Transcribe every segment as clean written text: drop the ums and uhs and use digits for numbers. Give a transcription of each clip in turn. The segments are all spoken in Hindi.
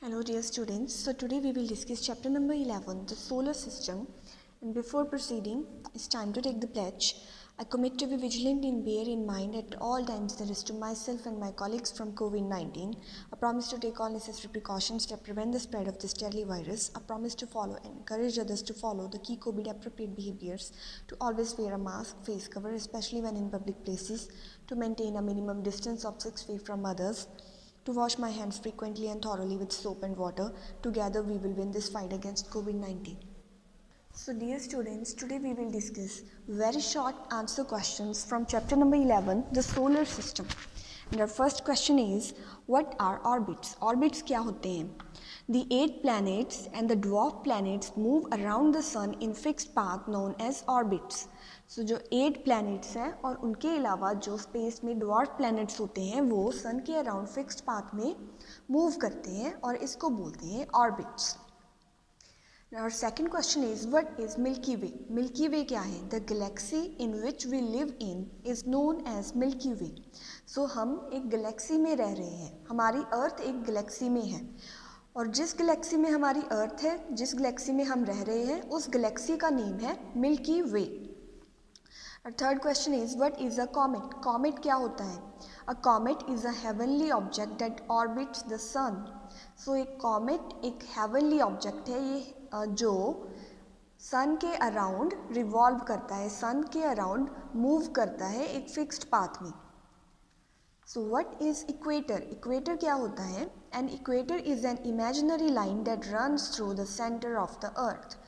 Hello dear students, so today we will discuss chapter number 11, the solar system. And before proceeding, it's time to take the pledge. I commit to be vigilant and bear in mind at all times the risk to myself and my colleagues from COVID-19. I promise to take all necessary precautions to prevent the spread of this deadly virus. I promise to follow and encourage others to follow the key COVID appropriate behaviors, to always wear a mask, face cover, especially when in public places, to maintain a minimum distance of 6 feet from others, to wash my hands frequently and thoroughly with soap and water. Together we will win this fight against COVID-19. So dear students, today we will discuss very short answer questions from chapter number 11, the solar system. And our first question is, what are orbits? Orbits क्या होते हैं? The 8 planets and the dwarf planets move around the sun in fixed path known as orbits. So जो 8 planets हैं और उनके अलावा जो स्पेस में dwarf planets होते हैं वो सन के अराउंड फिक्स्ड पाथ में मूव करते हैं और इसको बोलते हैं orbits. Our second question is, what is Milky Way? Milky Way क्या है? The galaxy in which we live in is known as Milky Way. So हम एक गैलेक्सी में रह रहे हैं. हमारी अर्थ एक गैलेक्सी में है और जिस गैलेक्सी में हमारी अर्थ है, जिस गैलेक्सी में हम रह रहे हैं, उस गैलेक्सी का नेम है milky way. Our third question is, what is a comet? Comet क्या होता है? A comet is a heavenly object that orbits the sun. So एक comet एक heavenly object है, ये जो सन के अराउंड रिवॉल्व करता है, सन के अराउंड मूव करता है एक फिक्स्ड पाथ में. So what is equator? Equator क्या होता है? An equator is an imaginary line that runs through the center of the earth.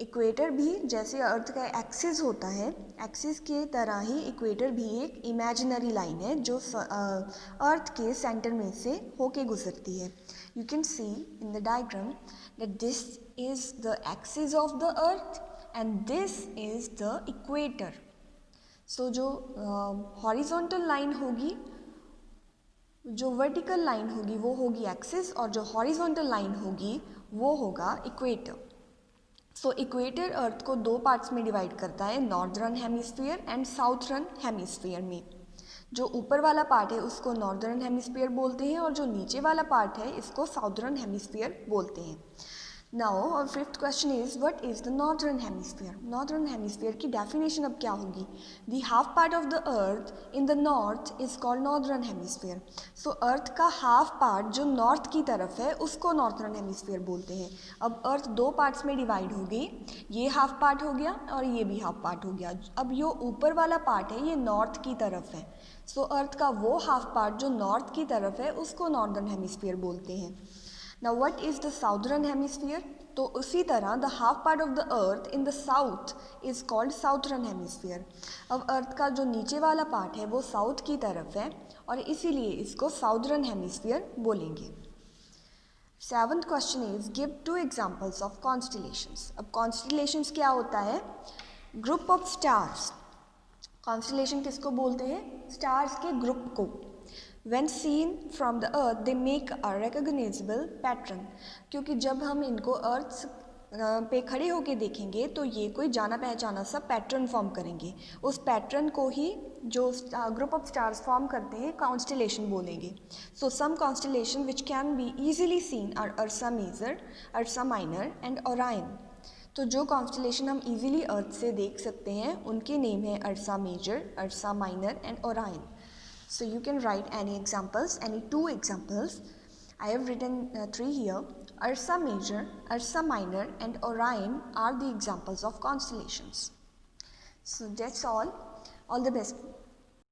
Equator भी जैसे अर्थ का एक्सिस होता है, एक्सिस के तरह ही इक्वेटर भी एक इमेजिनरी लाइन है जो अर्थ के सेंटर में से होके गुजरती है. You can see in the diagram that this is the axis of the earth and this is the equator. So जो हॉरिजॉन्टल लाइन होगी, जो वर्टिकल लाइन होगी वो होगी एक्सिस और जो हॉरिजॉन्टल लाइन होगी वो होगा इक्वेटर. सो इक्वेटर अर्थ को 2 पार्ट्स में डिवाइड करता है, northern hemisphere and southern hemisphere में. जो ऊपर वाला पार्ट है उसको नॉर्दर्न हेमिस्फीयर बोलते हैं और जो नीचे वाला पार्ट है इसको साउथर्न हेमिस्फीयर बोलते हैं. नाउ और fifth question is, what is the northern hemisphere? Northern hemisphere की डेफिनेशन अब क्या होगी? The half part of the earth in the north is called northern hemisphere. So earth का हाफ पार्ट जो नॉर्थ की तरफ है उसको नॉर्दर्न हेमिस्फीयर बोलते हैं. अब अर्थ 2 पार्ट्स में डिवाइड हो गई, ये हाफ पार्ट हो गया और ये भी हाफ पार्ट हो गया. अब ये ऊपर वाला पार्ट है ये नॉर्थ की तरफ है. सो अर्थ का वो हाफ पार्ट जो नॉर्थ की तरफ है उसको नॉर्दर्न हेमिस्फीयर बोलते हैं. Now what is the southern hemisphere? तो उसी तरह the half part of the earth in the south is called southern hemisphere. अब अर्थ का जो नीचे वाला पार्ट है वो साउथ की तरफ है और इसीलिए इसको southern hemisphere बोलेंगे. 7th question is, give 2 examples of constellations. अब constellations क्या होता है? Group of stars. Constellation किसको बोलते हैं? Stars के ग्रुप को. When seen from the earth, they make a recognizable pattern. क्योंकि जब हम इनको अर्थ पे खड़े होके देखेंगे तो ये कोई जाना पहचाना सा पैटर्न फॉर्म करेंगे. उस पैटर्न को ही जो ग्रुप ऑफ स्टार्स फॉर्म करते हैं कॉन्स्टेलेशन बोलेंगे. So some constellation which can be easily seen are Ursa Major, Ursa Minor and Orion. तो जो कॉन्स्टेलेशन हम ईजिली अर्थ से देख सकते हैं उनके नेम है Ursa Major, Ursa Minor and Orion. So you can write any examples, any 2 examples. I have written 3 here. Ursa Major, Ursa Minor and Orion are the examples of constellations. So that's all. All the best.